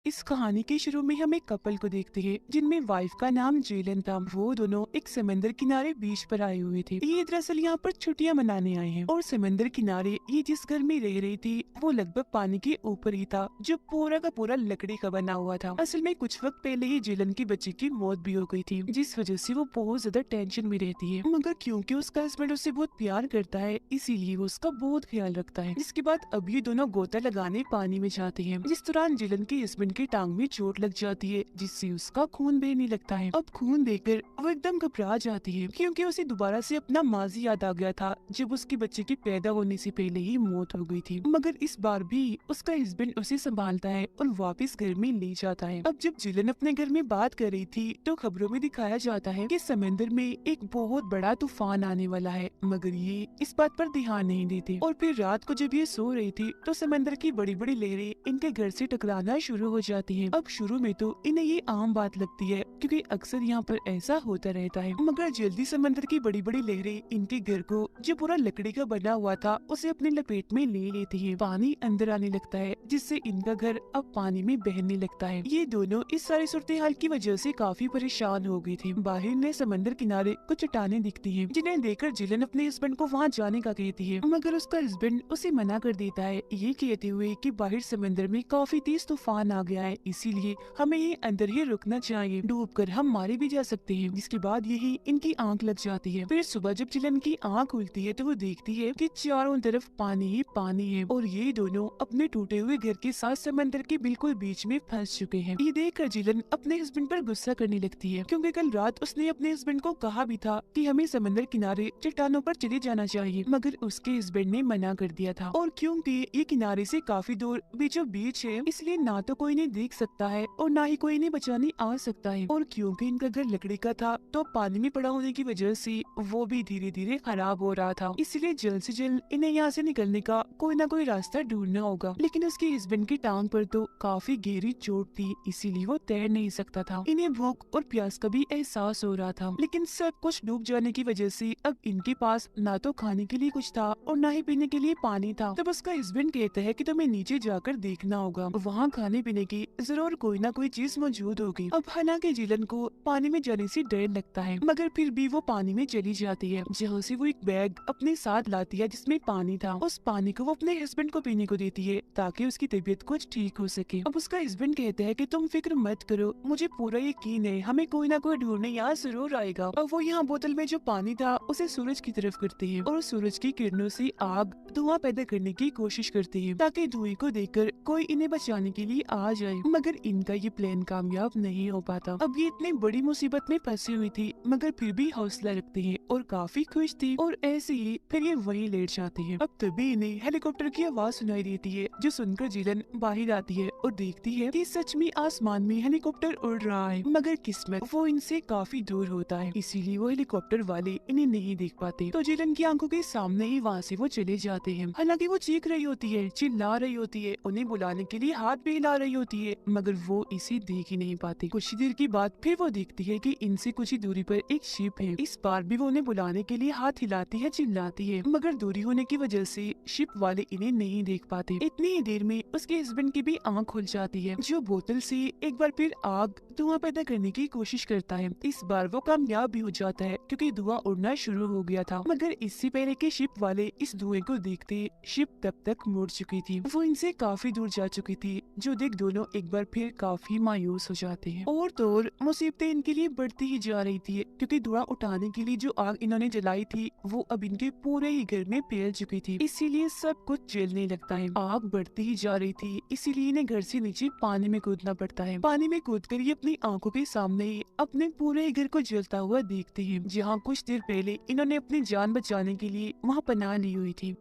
इस कहानी के शुरू में हम एक कपल को देखते हैं जिनमें वाइफ का नाम जेलन था। वो दोनों एक समंदर किनारे बीच पर आए हुए थे। ये दरअसल यहाँ पर छुट्टियां मनाने आए हैं और समंदर किनारे ये जिस घर में रह रही थी वो लगभग पानी के ऊपर ही था, जो पूरा का पूरा लकड़ी का बना हुआ था। असल में कुछ वक्त पहले ही जेलन की बच्चे की मौत भी हो गई थी, जिस वजह से वो बहुत ज्यादा टेंशन में रहती है। मगर क्योंकि उसका हस्बैंड उससे बहुत प्यार करता है, इसीलिए वो उसका बहुत ख्याल रखता है। जिसके बाद अब ये दोनों गोता लगाने पानी में जाते हैं। जिस दौरान जेलन के हस्बैंड की टांग में चोट लग जाती है, जिससे उसका खून बहने लगता है। अब खून देखकर वो एकदम घबरा जाती है, क्योंकि उसे दोबारा से अपना माजी याद आ गया था, जब उसके बच्चे की पैदा होने से पहले ही मौत हो गई थी। मगर इस बार भी उसका हस्बैंड उसे संभालता है और वापस घर में ले जाता है। अब जब जेलन अपने घर में बात कर रही थी तो खबरों में दिखाया जाता है कि समंदर में एक बहुत बड़ा तूफान आने वाला है, मगर ये इस बात पर ध्यान नहीं देते। और फिर रात को जब ये सो रही थी तो समंदर की बड़ी बड़ी लहरें इनके घर से टकराना शुरू हो जाती है। अब शुरू में तो इन्हें ये आम बात लगती है, क्योंकि अक्सर यहाँ पर ऐसा होता रहता है। मगर जल्दी समंदर की बड़ी बड़ी लहरें इनके घर को, जो पूरा लकड़ी का बना हुआ था, उसे अपने लपेट में ले लेती है। पानी अंदर आने लगता है, जिससे इनका घर अब पानी में बहने लगता है। ये दोनों इस सारी सूरत हाल की वजह से काफी परेशान हो गई थी। बाहर ने समंदर किनारे कुछ चट्टानें दिखती हैं, जिन्हें देखकर जिलन अपने हस्बैंड को वहाँ जाने का कहती है, मगर उसका हस्बैंड उसे मना कर देता है, ये कहते हुए कि बाहर समंदर में काफी तेज तूफान आ गया है, इसीलिए हमें ये अंदर ही रुकना चाहिए, डूबकर हम मारे भी जा सकते हैं। जिसके बाद यही इनकी आंख लग जाती है। फिर सुबह जब जिलन की आंख खुलती है तो वो देखती है कि चारों तरफ पानी ही पानी है और ये दोनों अपने टूटे हुए घर के साथ समंदर के बिल्कुल बीच में फंस चुके हैं। ये देखकर जिलन अपने हस्बैंड पर गुस्सा करने लगती है, क्योंकि कल रात उसने अपने हस्बैंड को कहा भी था कि हमें समंदर किनारे चट्टानों पर चले जाना चाहिए, मगर उसके हस्बैंड ने मना कर दिया था। और क्योंकि ये किनारे से काफी दूर बीचों बीच है, इसलिए ना तो कोई इन्हें देख सकता है और ना ही कोई इन्हें बचाने आ सकता है। और क्योंकि इनका घर लकड़ी का था तो पानी में पड़ा होने की वजह से वो भी धीरे धीरे खराब हो रहा था, इसलिए जल्द से जल्द इन्हें यहाँ से निकलने का कोई ना कोई रास्ता ढूंढना होगा। लेकिन उसके हस्बैंड की टांग पर तो काफी गहरी चोट थी, इसीलिए वो तैर नहीं सकता था। इन्हें भूख और प्यास का भी एहसास हो रहा था, लेकिन सब कुछ डूब जाने की वजह से अब इनके पास ना तो खाने के लिए कुछ था और ना ही पीने के लिए पानी था। तब उसका हस्बैंड कहता है कि तुम्हें नीचे जाकर देखना होगा, वहाँ खाने पीने की जरूर कोई ना कोई चीज मौजूद होगी। अब हालांकि जिलन को पानी में जाने से डर लगता है, मगर फिर भी वो पानी में चली जाती है, जहाँ से वो एक बैग अपने साथ लाती है जिसमें पानी था। उस पानी को वो अपने हस्बैंड को पीने को देती है ताकि उसकी तबीयत कुछ ठीक हो सके। अब उसका हस्बैंड कहता है कि तुम फिक्र मत करो, मुझे पूरा यकीन है हमें कोई ना कोई ढूंढने यहाँ जरूर आएगा। अब वो यहाँ बोतल में जो पानी था उसे सूरज की तरफ करती है और सूरज की किरणों से आग धुआं पैदा करने की कोशिश करती है, ताकि धुएं को देखकर कोई इन्हें बचाने के लिए आ जाए। मगर इनका ये प्लान कामयाब नहीं हो पाता। अब ये इतनी बड़ी मुसीबत में फंसी हुई थी, मगर फिर भी हौसला रखती है और काफी खुश थी, और ऐसे ही फिर ये वहीं लेट जाती है। अब तभी इन्हें हेलीकॉप्टर की आवाज सुनाई देती है, जो सुनकर जिलन बाहर आती है और देखती है कि सच में आसमान में हेलीकॉप्टर उड़ रहा है। मगर किस्मत वो इनसे काफी दूर होता है, इसीलिए वो हेलीकॉप्टर वाले इन्हें नहीं देख पाते। तो जिलन की आंखों के सामने ही वहाँ से वो चले जाते हैं। हालांकि वो चीख रही होती है, चिल्ला रही होती है, उन्हें बुलाने के लिए हाथ भी हिला रही होती है, मगर वो इसे देख ही नहीं पाती। कुछ ही देर के बाद फिर वो देखती है कि इनसे कुछ ही दूरी पर एक शिप है। इस बार भी वो उन्हें बुलाने के लिए हाथ हिलाती है, चिल्लाती है, मगर दूरी होने की वजह से शिप वाले इन्हें नहीं देख पाते। इतनी ही देर में उसके हस्बैंड की भी आंख खुल जाती है, जो बोतल से एक बार फिर आग धुआं पैदा करने की कोशिश करता है। इस बार वो कामयाब भी हो जाता है, क्योंकि धुआं उड़ना शुरू हो गया था। मगर इससे पहले कि शिप वाले इस धुएं को देखते, शिप तब तक मुड़ चुकी थी। वो इनसे काफी दूर जा चुकी थी, जो देख दोनों एक बार फिर काफी मायूस हो जाते हैं। और तो और मुसीबतें इनके लिए बढ़ती ही जा रही थी, क्योंकि धुआं उठाने के लिए जो आग इन्होंने जलाई थी वो अब इनके पूरे ही घर में फैल चुकी थी, इसीलिए सब कुछ जलने लगता है। आग बढ़ती ही जा रही थी, इसीलिए इन्हें घर से नीचे पानी में कूदना पड़ता है। पानी में कूदकर ये अपनी आंखों के सामने ही अपने पूरे घर को जलता हुआ देखते हैं, जहाँ कुछ देर पहले इन्होंने अपनी जान बचाने के लिए वहाँ पनाह ली हुई थी।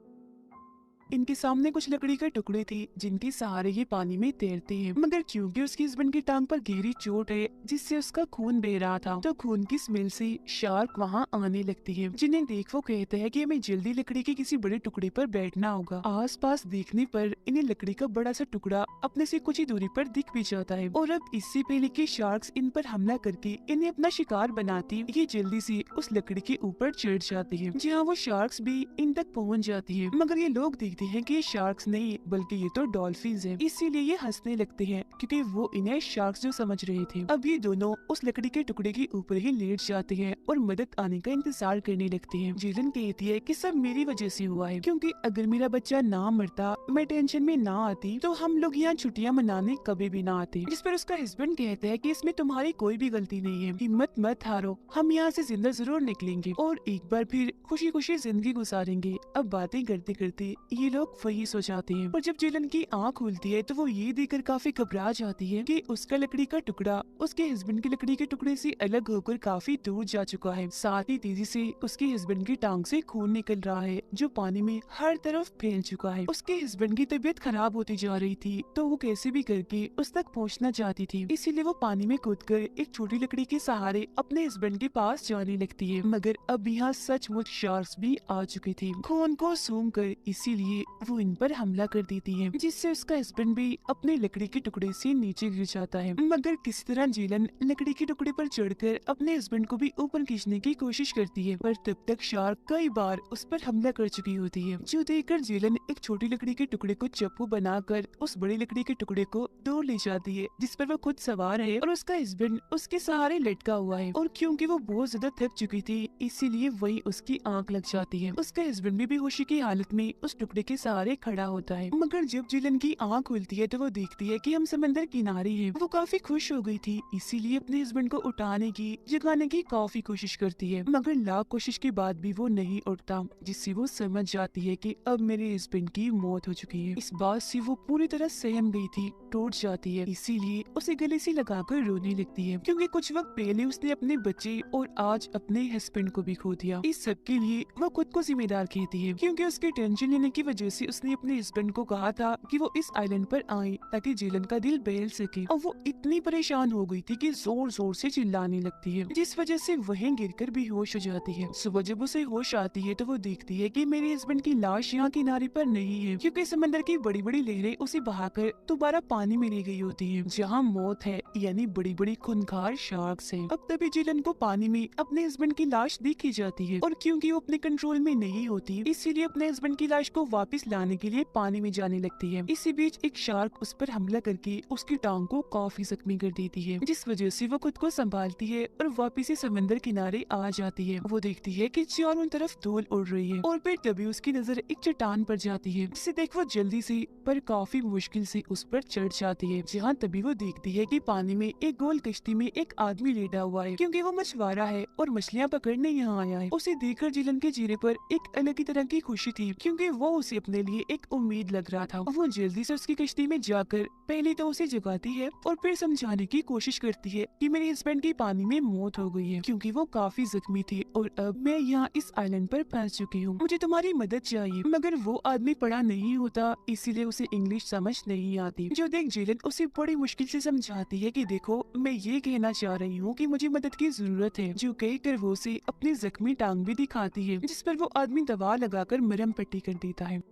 इनके सामने कुछ लकड़ी के टुकड़े थे, जिनके सहारे ये पानी में तैरते हैं। मगर क्योंकि उसके हस्बैंड की टांग पर गहरी चोट है, जिससे उसका खून बह रहा था, तो खून की स्मेल से शार्क वहाँ आने लगती है, जिन्हें देख वो कहते हैं कि हमें जल्दी लकड़ी के किसी बड़े टुकड़े पर बैठना होगा। आसपास देखने पर इन्हें लकड़ी का बड़ा सा टुकड़ा अपने से कुछ ही दूरी पर दिख भी जाता है, और अब इससे पहले कि शार्क्स इन पर हमला करके इन्हें अपना शिकार बनाती, ये जल्दी से उस लकड़ी के ऊपर चढ़ जाती है, जहाँ वो शार्क्स भी इन तक पहुँच जाती है। मगर ये लोग देखते देखती है कि ये शार्क्स नहीं बल्कि ये तो डॉल्फिन्स हैं। इसीलिए ये हंसने लगते हैं क्योंकि वो इन्हें शार्क्स जो समझ रहे थे। अब ये दोनों उस लकड़ी के टुकड़े के ऊपर ही लेट जाते हैं और मदद आने का इंतजार करने लगते हैं। जेलन कहती है कि सब मेरी वजह से हुआ है, क्योंकि अगर मेरा बच्चा ना मरता, मैं टेंशन में ना आती, तो हम लोग यहाँ छुट्टियाँ मनाने कभी भी ना आते। जिस पर उसका हस्बैंड कहता है कि इसमें तुम्हारी कोई भी गलती नहीं है, हिम्मत मत हारो, हम यहाँ से जिंदा जरूर निकलेंगे और एक बार फिर खुशी खुशी जिंदगी गुजारेंगे। अब बातें करते करते ये लोग वही सो जाते हैं। और जब जेलन की आँख खुलती है तो वो ये देखकर काफी घबरा जाती है कि उसका लकड़ी का टुकड़ा उसके हस्बैंड की लकड़ी के टुकड़े से अलग होकर काफी दूर जा चुका है। साथ ही तेजी से उसके हस्बैंड की टांग से खून निकल रहा है जो पानी में हर तरफ फैल चुका है। उसके हस्बैंड की तबीयत खराब होती जा रही थी तो वो कैसे भी करके उस तक पहुंचना चाहती थी, इसीलिए वो पानी में कूदकर एक छोटी लकड़ी के सहारे अपने हस्बैंड के पास जाने लगती है। मगर अब यहाँ सचमुच शार्क्स भी आ चुके थे खून को सूंघ कर, इसीलिए वो इन पर हमला कर देती है, जिससे उसका हस्बैंड भी अपने लकड़ी के टुकड़े से नीचे गिर जाता है। मगर किसी तरह जेलन लकड़ी के टुकड़े पर चढ़कर अपने हस्बैंड को भी ऊपर खींचने की कोशिश करती है, पर तब तक शार्क कई बार उस पर हमला कर चुकी होती है, जो देखकर जेलन एक छोटी लकड़ी के टुकड़े को चप्पू बनाकर उस बड़ी लकड़ी के टुकड़े को दूर ले जाती है, जिस पर वो खुद सवार है और उसका हस्बैंड उसके सहारे लटका हुआ है। और क्योंकि वो बहुत ज्यादा थक चुकी थी, इसीलिए वही उसकी आंख लग जाती है। उसका हस्बैंड भी बेहोशी की हालत में उस टुकड़े के सहारे खड़ा होता है। मगर जब जेलन की आंख खुलती है तो वो देखती है कि हम समंदर किनारे हैं। वो काफी खुश हो गई थी, इसीलिए अपने हस्बैंड को उठाने की, जगाने की काफी कोशिश करती है, मगर लाख कोशिश के बाद भी वो नहीं उठता, जिससे वो समझ जाती है कि अब मेरे हस्बैंड की मौत हो चुकी है। इस बात से वो पूरी तरह सहम गई थी, टूट जाती है, इसीलिए उसे गले से लगाकर रोने लगती है, क्योंकि कुछ वक्त पहले उसने अपने बच्चे और आज अपने हस्बैंड को भी खो दिया। इस सब के लिए वो खुद को जिम्मेदार कहती है, क्योंकि उसके टेंशन लेने की वजह से उसने अपने हस्बैंड को कहा था कि वो इस आइलैंड पर आए ताकि जेलन का दिल बहल सके। और वो इतनी परेशान हो गई थी कि जोर जोर से चिल्लाने लगती है, जिस वजह से वहीं गिरकर बेहोश हो जाती है। सुबह जब उसे होश आती है तो वो देखती है कि मेरे हस्बैंड की लाश यहाँ किनारे पर नहीं है, क्योंकि समंदर की बड़ी बड़ी लहरें उसे बहाकर दोबारा पानी में ले गई होती है, जहाँ मौत है, यानी बड़ी बड़ी खूंखार शार्क्स है। अब तभी जेलन को पानी में अपने हस्बैंड की लाश देखी जाती है, और क्योंकि वो अपने कंट्रोल में नहीं होती, इसीलिए अपने हस्बैंड की लाश को वापस लाने के लिए पानी में जाने लगती है। इसी बीच एक शार्क उस पर हमला करके उसकी टांग को काफी जख्मी कर देती है, जिस वजह से वो खुद को संभालती है और वापस से समंदर किनारे आ जाती है। वो देखती है कि चारों तरफ धूल उड़ रही है, और फिर तभी उसकी नजर एक चट्टान पर जाती है, जिसे देख वो जल्दी से पर काफी मुश्किल से उस पर चढ़ जाती है। जहाँ तभी वो देखती है कि पानी में एक गोल कश्ती में एक आदमी लेटा हुआ है, क्योंकि वो मछुआरा है और मछलियाँ पकड़ने यहाँ आया है। उसे देखकर जेलन के चेहरे पर एक अलग ही तरह की खुशी थी, क्योंकि वो उसे अपने लिए एक उम्मीद लग रहा था। वो जल्दी से उसकी कश्ती में जाकर पहले तो उसे जगाती है और फिर समझाने की कोशिश करती है कि मेरे हस्बैंड की पानी में मौत हो गई है, क्योंकि वो काफी जख्मी थे और अब मैं यहाँ इस आइलैंड पर फंस चुकी हूँ, मुझे तुम्हारी मदद चाहिए। मगर वो आदमी पढ़ा नहीं होता, इसीलिए उसे इंग्लिश समझ नहीं आती, जो देख जेलन उसे बड़ी मुश्किल से समझाती है कि देखो मैं ये कहना चाह रही हूँ कि मुझे मदद की जरूरत है, जो कहकर वो उसे अपनी जख्मी टांग भी दिखाती है, जिस पर वो आदमी दवा लगाकर मरहम पट्टी कर देता है।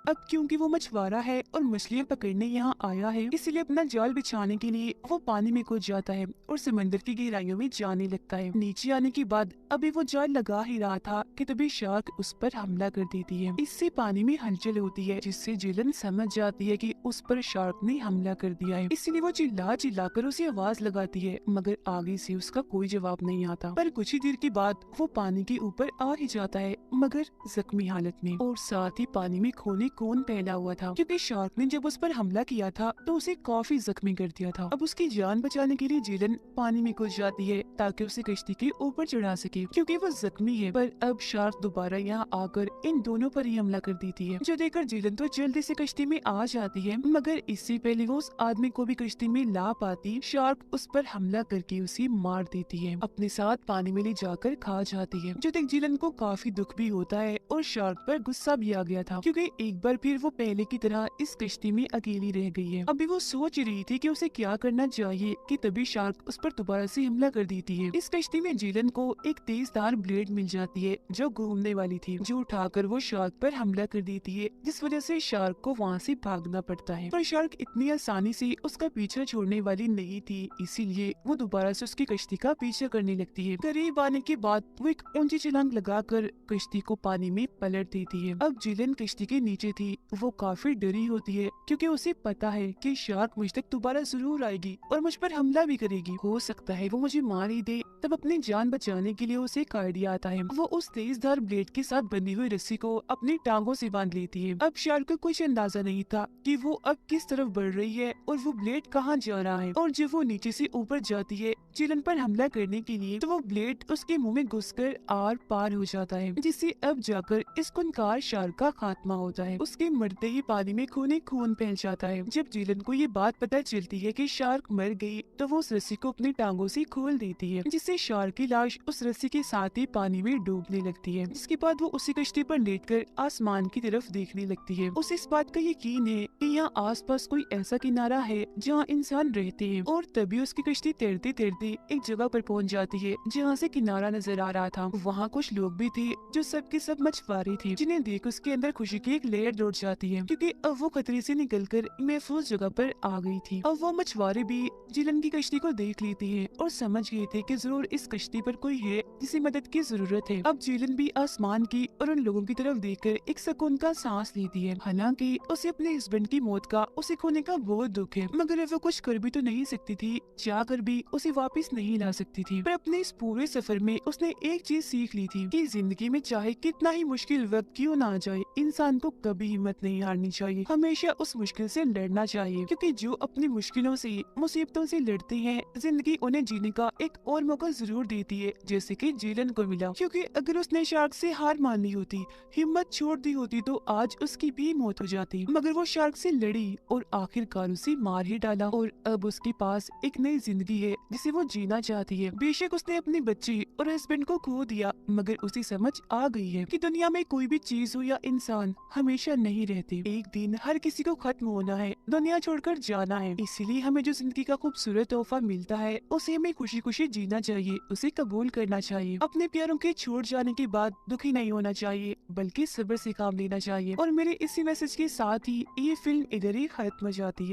अब क्योंकि वो मछुआरा है और मछलियाँ पकड़ने यहाँ आया है, इसलिए अपना जाल बिछाने के लिए वो पानी में कूद जाता है और समंदर की गहराइयों में जाने लगता है। नीचे आने के बाद अभी वो जाल लगा ही रहा था कि तभी शार्क उस पर हमला कर देती है। इससे पानी में हलचल होती है, जिससे जेलन समझ जाती है कि उस पर शार्क ने हमला कर दिया है, इसलिए वो चिल्ला चिल्ला कर उसे आवाज लगाती है, मगर आगे से उसका कोई जवाब नहीं आता। पर कुछ ही देर के बाद वो पानी के ऊपर आ ही जाता है, मगर जख्मी हालत में, और साथ ही पानी में खून फैला हुआ था, क्योंकि शार्क ने जब उस पर हमला किया था तो उसे काफी जख्मी कर दिया था। अब उसकी जान बचाने के लिए जेलन पानी में कूद जाती है ताकि उसे कश्ती के ऊपर चढ़ा सके, क्योंकि वो जख्मी है। पर अब शार्क दोबारा यहाँ आकर इन दोनों पर ही हमला कर देती है, जो देखकर जेलन तो जल्दी से कश्ती में आ जाती है, मगर इससे पहले वो उस आदमी को भी कश्ती में ला पाती, शार्क उस पर हमला करके उसे मार देती है, अपने साथ पानी में ले जाकर खा जाती है, जो देख जेलन को काफी दुख भी होता है और शार्क पर गुस्सा भी आ गया था, क्योंकि एक एक बार फिर वो पहले की तरह इस कश्ती में अकेली रह गई है। अभी वो सोच रही थी कि उसे क्या करना चाहिए कि तभी शार्क उस पर दोबारा से हमला कर देती है। इस कश्ती में जिलन को एक तेजधार ब्लेड मिल जाती है जो घूमने वाली थी, जो उठाकर वो शार्क पर हमला कर देती है, जिस वजह से शार्क को वहाँ से भागना पड़ता है। पर शार्क इतनी आसानी से उसका पीछा छोड़ने वाली नहीं थी, इसीलिए वो दोबारा से उसकी कश्ती का पीछा करने लगती है। करीब आने के बाद वो एक ऊंची छलांग लगाकर कश्ती को पानी में पलट देती है। अब जिलन कश्ती के नीचे थी, वो काफी डरी होती है क्योंकि उसे पता है कि शार्क मुझ तक दोबारा जरूर आएगी और मुझ पर हमला भी करेगी। हो सकता है वो मुझे मार ही दे। तब अपनी जान बचाने के लिए उसे एक आइडिया आता है। वो उस तेजधार ब्लेड के साथ बंधी हुई रस्सी को अपनी टांगों से बांध लेती है। अब शार्क को कुछ अंदाजा नहीं था कि वो अब किस तरफ बढ़ रही है और वो ब्लेड कहाँ जा रहा है। और जब वो नीचे से ऊपर जाती है जिलन पर हमला करने के लिए, तो वो ब्लेड उसके मुंह में घुसकर आर पार हो जाता है, जिससे अब जाकर इस खूंखार शार्क का खात्मा होता है। उसके मरते ही पानी में खून खून फैल जाता है। जब जिलन को ये बात पता चलती है कि शार्क मर गई, तो वो उस रस्सी को अपनी टांगों से खोल देती है, जिससे शार्क की लाश उस रस्सी के साथ ही पानी में डूबने लगती है। जिसके बाद वो उसी कश्ती पर लेटकर आसमान की तरफ देखने लगती है। उसे इस बात का यकीन है कि यहाँ आसपास कोई ऐसा किनारा है जहाँ इंसान रहते हैं। और तभी उसकी कश्ती तैरते तैरते एक जगह पर पहुँच जाती है जहाँ से किनारा नजर आ रहा था। वहाँ कुछ लोग भी थे जो सबके सब मछुआरे थे, जिन्हें देख उसके अंदर खुशी की एक लहर दौड़ जाती है, क्योंकि अब वो खतरे से निकलकर महफूज जगह पर आ गई थी। अब वो मछुआरे भी जिलन की कश्ती को देख लेते हैं और समझ गए थे कि जरूर इस कश्ती पर कोई है जिसे मदद की जरूरत है। अब जिलन भी आसमान की और उन लोगों की तरफ देखकर एक सुकून का सांस लेती है। हालांकि उसे अपने हस्बैंड की मौत का उसे खोने का बहुत दुख है, मगर वो कुछ कर भी तो नहीं सकती थी, चाहकर भी उसे वापस नहीं ला सकती थी। पर अपने इस पूरे सफर में उसने एक चीज सीख ली थी कि जिंदगी में चाहे कितना ही मुश्किल वक्त क्यों ना आ जाए, इंसान को कभी हिम्मत नहीं हारनी चाहिए। हमेशा उस मुश्किल से लड़ना चाहिए, क्योंकि जो अपनी मुश्किलों से मुसीबतों से लड़ते हैं, जिंदगी उन्हें जीने का एक और मौका जरूर देती है, जैसे कि जिलन को मिला। क्योंकि अगर उसने शार्क से हार मान ली होती, हिम्मत छोड़ दी होती, तो आज उसकी भी मौत हो जाती। मगर वो शार्क से लड़ी और आखिरकार उसे मार ही डाला, और अब उसके पास एक नई जिंदगी है जिसे वो जीना चाहती है। बेशक उसने अपने बच्चे और हस्बैंड को खो दिया, मगर उसे समझ आ गई है कि दुनिया में कोई भी चीज हो या इंसान हमेशा नहीं रहते। एक दिन हर किसी को खत्म होना है, दुनिया छोड़कर जाना है। इसीलिए हमें जो जिंदगी का खूबसूरत तोहफा मिलता है, उसे हमें खुशी खुशी जीना चाहिए, उसे कबूल करना चाहिए। अपने प्यारों के छोड़ जाने के बाद दुखी नहीं होना चाहिए, बल्कि सब्र से काम लेना चाहिए। और मेरे इसी मैसेज के साथ ही ये फिल्म इधर ही खत्म हो जाती है।